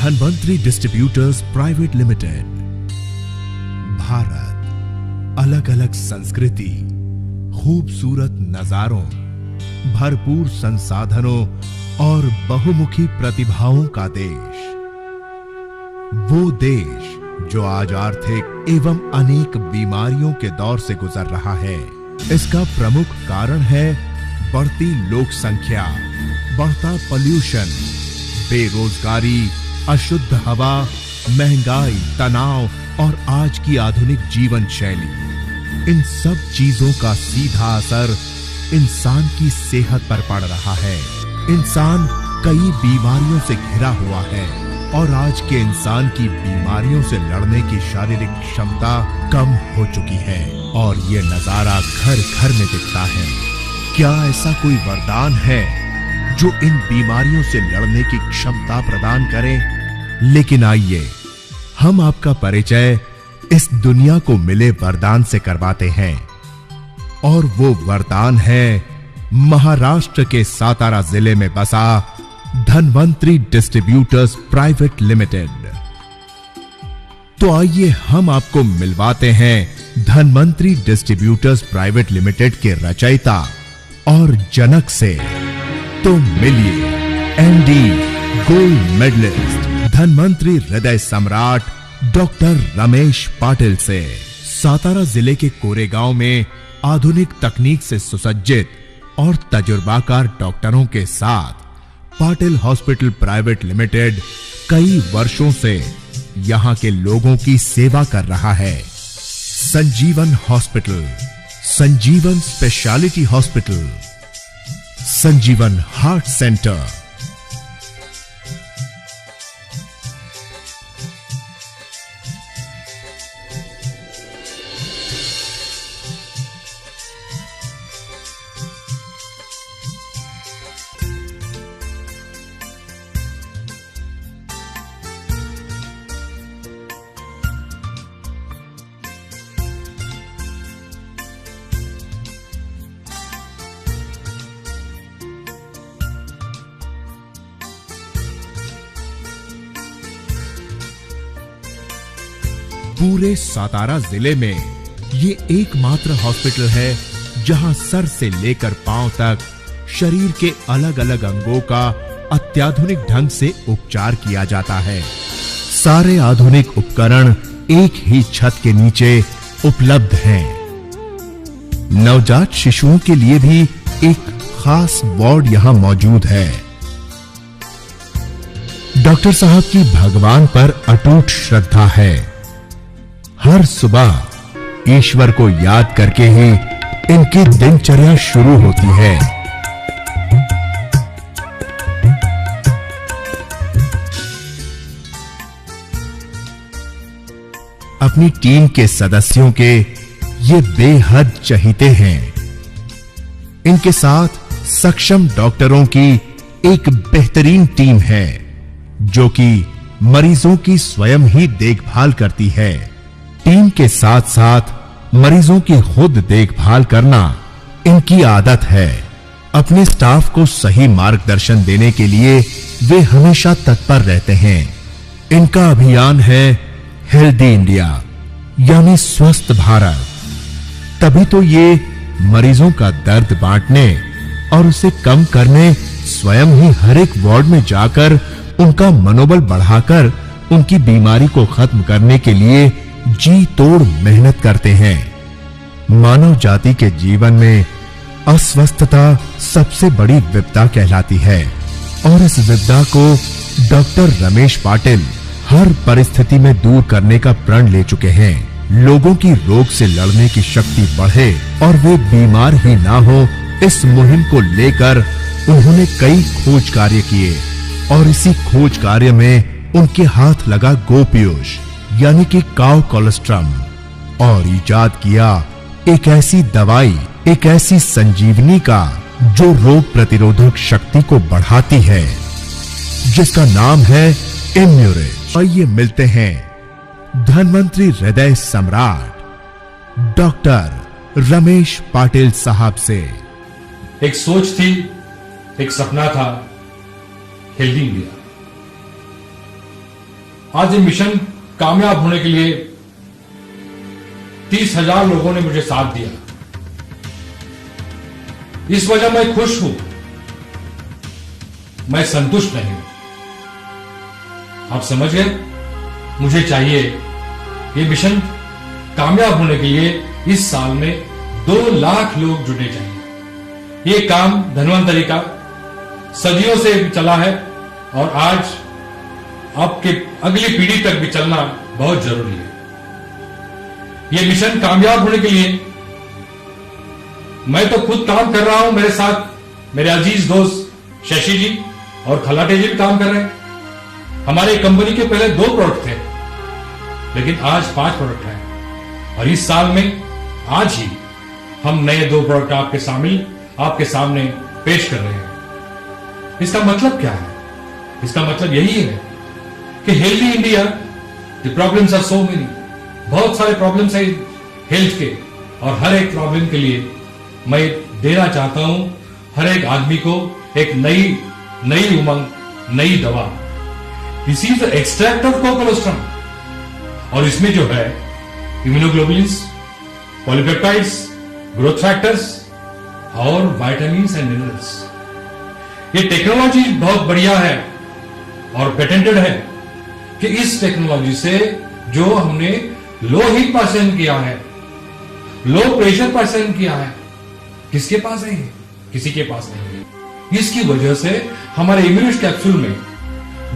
Dhanvantari distributors private limited. Bharat अलग अलग संस्कृति, खूबसूरत नजारों, भरपूर संसाधनों और बहुमुखी प्रतिभाओं का देश। वो देश जो आज आर्थिक एवं अनेक बीमारियों के दौर से गुजर रहा है। इसका प्रमुख कारण है बढ़ती लोक संख्या, बढ़ता पॉल्यूशन, बेरोजगारी, अशुद्ध हवा, महंगाई, तनाव और आज की आधुनिक जीवन शैली। इन सब चीजों का सीधा असर इंसान की सेहत पर पड़ रहा है। इंसान कई बीमारियों से घिरा हुआ है और आज के इंसान की बीमारियों से लड़ने की शारीरिक क्षमता कम हो चुकी है और ये नजारा घर घर में दिखता है। क्या ऐसा कोई वरदान है जो इन बीमारियों से लड़ने की क्षमता प्रदान करे? लेकिन आइए हम आपका परिचय इस दुनिया को मिले वरदान से करवाते हैं और वो वरदान है महाराष्ट्र के सातारा जिले में बसा धनवंतरी डिस्ट्रीब्यूटर्स प्राइवेट लिमिटेड। तो आइए हम आपको मिलवाते हैं धनवंतरी डिस्ट्रीब्यूटर्स प्राइवेट लिमिटेड के रचयिता और जनक से। तो मिलिए एमडी, गोल्ड मेडलिस्ट, धनवंतरी हृदय सम्राट डॉक्टर रमेश पाटिल से। सातारा जिले के कोरेगांव में आधुनिक तकनीक से सुसज्जित और तजुर्बाकार डॉक्टरों के साथ पाटिल हॉस्पिटल प्राइवेट लिमिटेड कई वर्षों से यहां के लोगों की सेवा कर रहा है। संजीवन हॉस्पिटल, संजीवन स्पेशलिटी हॉस्पिटल, संजीवन हार्ट सेंटर, पूरे सातारा जिले में ये एकमात्र हॉस्पिटल है जहां सर से लेकर पांव तक शरीर के अलग अलग अंगों का अत्याधुनिक ढंग से उपचार किया जाता है। सारे आधुनिक उपकरण एक ही छत के नीचे उपलब्ध हैं। नवजात शिशुओं के लिए भी एक खास वार्ड यहां मौजूद है। डॉक्टर साहब की भगवान पर अटूट श्रद्धा है। हर सुबह ईश्वर को याद करके ही इनकी दिनचर्या शुरू होती है। अपनी टीम के सदस्यों के ये बेहद चहीते हैं। इनके साथ सक्षम डॉक्टरों की एक बेहतरीन टीम है जो कि मरीजों की स्वयं ही देखभाल करती है। टीम के साथ साथ मरीजों की खुद देखभाल करना इनकी आदत है। अपने स्टाफ को सही मार्गदर्शन देने के लिए वे हमेशा तत्पर रहते हैं। इनका अभियान है हेल्दी इंडिया यानी स्वस्थ भारत। तभी तो ये मरीजों का दर्द बांटने और उसे कम करने स्वयं ही हर एक वार्ड में जाकर उनका मनोबल बढ़ाकर उनकी बीमारी को खत्म करने के लिए जी तोड़ मेहनत करते हैं। मानव जाति के जीवन में अस्वस्थता सबसे बड़ी विपदा कहलाती है और इस विपदा को डॉक्टर रमेश पाटिल हर परिस्थिति में दूर करने का प्रण ले चुके हैं। लोगों की रोग से लड़ने की शक्ति बढ़े और वे बीमार ही ना हो, इस मुहिम को लेकर उन्होंने कई खोज कार्य किए और इसी खोज कार्य में उनके हाथ लगा गोपीयूष यानी कि काउ कोलेस्ट्रम और इजाद किया एक ऐसी दवाई, एक ऐसी संजीवनी का जो रोग प्रतिरोधक शक्ति को बढ़ाती है, जिसका नाम है इम्यूरिज। आइए मिलते हैं धनवंतरी हृदय सम्राट डॉक्टर रमेश पाटिल साहब से। एक सोच थी, एक सपना था, हेल्दी इंडिया। आज ये मिशन कामयाब होने के लिए 30,000 लोगों ने मुझे साथ दिया। इस वजह मैं खुश हूं, मैं संतुष्ट नहीं हूं। आप समझ गए? मुझे चाहिए ये मिशन कामयाब होने के लिए इस साल में 2 लाख लोग जुड़ने चाहिए। ये काम धन्वंतरि का सदियों से चला है और आज आपके अगली पीढ़ी तक भी चलना बहुत जरूरी है। यह मिशन कामयाब होने के लिए मैं तो खुद काम कर रहा हूं, मेरे साथ मेरे अजीज दोस्त शशि जी और खलाटे जी भी काम कर रहे हैं। हमारे कंपनी के पहले 2 प्रोडक्ट थे, लेकिन आज 5 प्रोडक्ट हैं और इस साल में आज ही हम नए 2 प्रोडक्ट आपके सामने पेश कर रहे हैं। इसका मतलब क्या है? इसका मतलब यही है कि healthy India, the problems are so many, बहुत सारे प्रॉब्लम्स है हेल्थ के, और हर एक प्रॉब्लम के लिए मैं देना चाहता हूं हर एक आदमी को एक नई उमंग, नई दवा। This is the extract of colostrum, और इसमें जो है इम्यूनोग्लोबुलिन्स, पॉलीपेप्टाइड्स, ग्रोथ फैक्टर्स और विटामिन्स एंड मिनरल्स। ये टेक्नोलॉजी बहुत बढ़िया है और पेटेंटेड है कि इस टेक्नोलॉजी से जो हमने लो हीट पर सहन किया है, लो प्रेशर पर सहन किया है, किसके पास है ये? किसी के पास नहीं है। इसकी वजह से हमारे इम्यूनिटी कैप्सूल में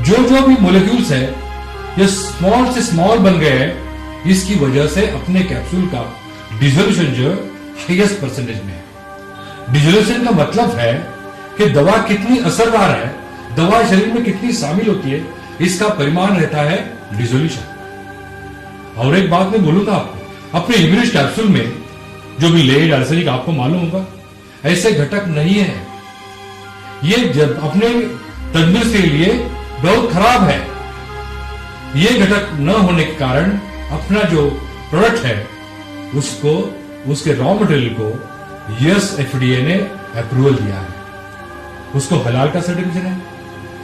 जो भी मोलिक्यूल्स है ये स्मॉल से स्मॉल बन गए हैं। इसकी वजह से अपने कैप्सूल का डिसोल्यूशन जो हाईएस्ट परसेंटेज में है। डिसोल्यूशन का मतलब है कि दवा कितनी असरदार है, दवा शरीर में कितनी शामिल होती है, इसका परिमाण रहता है डिसोल्यूशन। और एक बात मैं बोलूंगा आपको, अपने इम्यूनिटी कैप्सूल में जो भी लेड, आर्सेनिक, आपको मालूम होगा, ऐसे घटक नहीं है। ये जब अपने तंदुरुस्ती के लिए बहुत खराब है। ये घटक न होने के कारण अपना जो प्रोडक्ट है उसको, उसके रॉ मटेरियल को यूएस एफडीए ने अप्रूवल दिया है। उसको हलाल का सर्टिफिकेट है,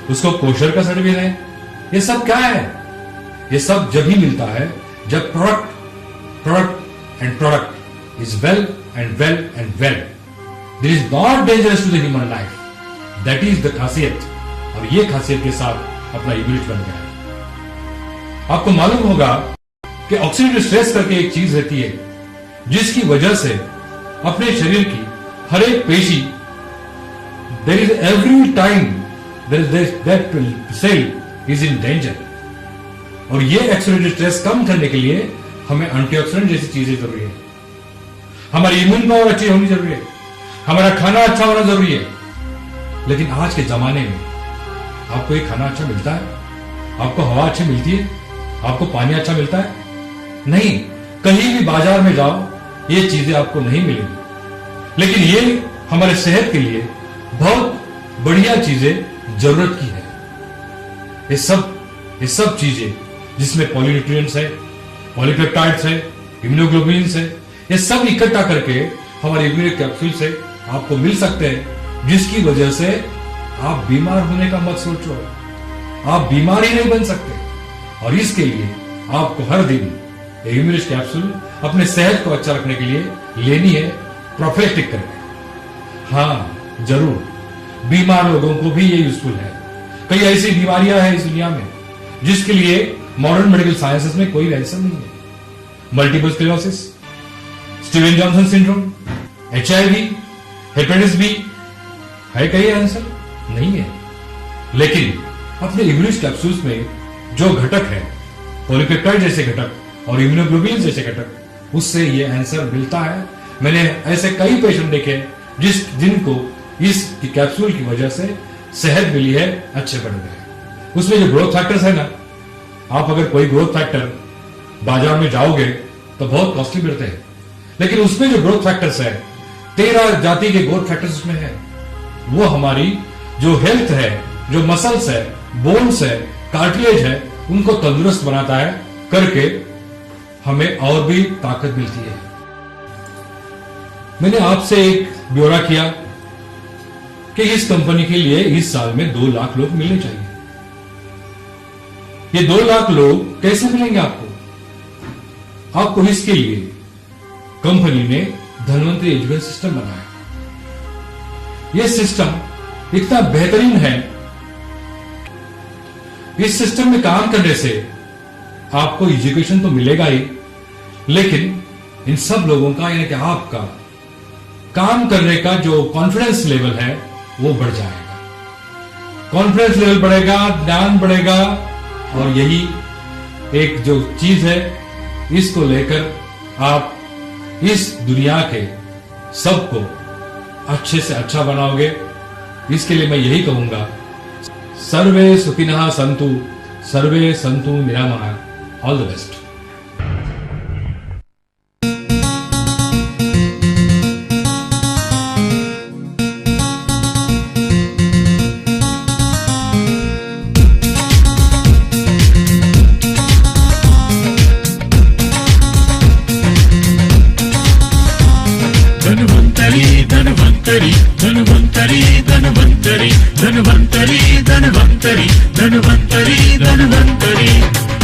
उसको कोशर का सर्टिफिकेट है। ये सब क्या है? ये सब जब ही मिलता है जब product and product is well and well and well. This is not dangerous to the human life. That is the खासियत, और ये खासियत के साथ अपना यूनिट बन गया है। आपको मालूम होगा कि ऑक्सीडेटिव स्ट्रेस करके एक चीज रहती है जिसकी वजह से अपने शरीर की हर एक पेशी, there is every time that cell is in danger. और ये ऑक्सीडेटिव स्ट्रेस कम करने के लिए हमें एंटीऑक्सीडेंट जैसी चीजें जरूरी है। हमारी इम्यून पावर अच्छी होनी जरूरी है, हमारा खाना अच्छा होना जरूरी है। लेकिन आज के जमाने में आपको ये खाना अच्छा मिलता है? आपको हवा अच्छी मिलती है? आपको पानी अच्छा मिलता है? नहीं। कहीं भी बाजार में जाओ ये चीजें आपको नहीं मिलेंगी। लेकिन ये हमारे सेहत के लिए बहुत बढ़िया चीजें जरूरत की है। ये सब चीजें जिसमें पॉलीन्यूट्रिएंट्स है, पॉलीपेप्टाइड्स है, इम्यूनोग्लोबुलिन्स है, ये सब इकट्ठा करके हमारे इम्यूनिटी कैप्सूल से आपको मिल सकते हैं, जिसकी वजह से आप बीमार होने का मत सोचो। आप बीमार ही नहीं बन सकते। और इसके लिए आपको हर दिन इम्यूनिटी कैप्सूल अपने सेहत को अच्छा रखने के लिए लेनी है, प्रोफिलैक्टिक करके। हाँ जरूर, बीमार लोगों को भी ये यूजफुल है। कई ऐसी बीमारियां हैं इस दुनिया में जिसके लिए मॉडर्न मेडिकल साइंसेस में कोई आंसर नहीं है। Multiple sclerosis, Steven Johnson syndrome, HIV, hepatitis B, है कई आंसर नहीं है। लेकिन अपने इम्यूनिटी कैप्सूल्स में जो घटक है, पॉलीपेप्टाइड जैसे घटक और इम्यूनोग्लोबुलिन जैसे घटक, उससे ये आंसर मिलता है। मैंने ऐसे कई पेशेंट देखे जिनको इस कैप्सूल की वजह से सेहत मिली है, अच्छे बन गए। उसमें जो ग्रोथ फैक्टर्स है ना, आप अगर कोई ग्रोथ फैक्टर बाजार में जाओगे तो बहुत कॉस्टली मिलते हैं, लेकिन उसमें जो ग्रोथ फैक्टर्स है, 13 जाति के ग्रोथ फैक्टर्स उसमें है। वो हमारी जो हेल्थ है, जो मसल्स है, बोन्स है, कार्टिलेज है, उनको तंदुरुस्त बनाता है, करके हमें और भी ताकत मिलती है। मैंने आपसे एक ब्यौरा किया कि इस कंपनी के लिए इस साल में 2 लाख लोग मिलने चाहिए। ये 2 लाख लोग कैसे मिलेंगे आपको? आपको इसके लिए कंपनी ने धनवंतरी एजुकेशन सिस्टम बनाया। यह सिस्टम इतना बेहतरीन है, इस सिस्टम में काम करने से आपको एजुकेशन तो मिलेगा ही, लेकिन इन सब लोगों का यानी कि आपका काम करने का जो कॉन्फिडेंस लेवल है वो बढ़ जाएगा। कॉन्फिडेंस लेवल बढ़ेगा, ज्ञान बढ़ेगा, और यही एक जो चीज है इसको लेकर आप इस दुनिया के सबको अच्छे से अच्छा बनाओगे। इसके लिए मैं यही कहूंगा, सर्वे सुखिनः सन्तु, सर्वे सन्तु निरामयाः। All the best. Dhanvantari Dhanvantari Dhanvantari Dhanvantari Dhanvantari Dhanvantari Dhanvantari Dhanvantari.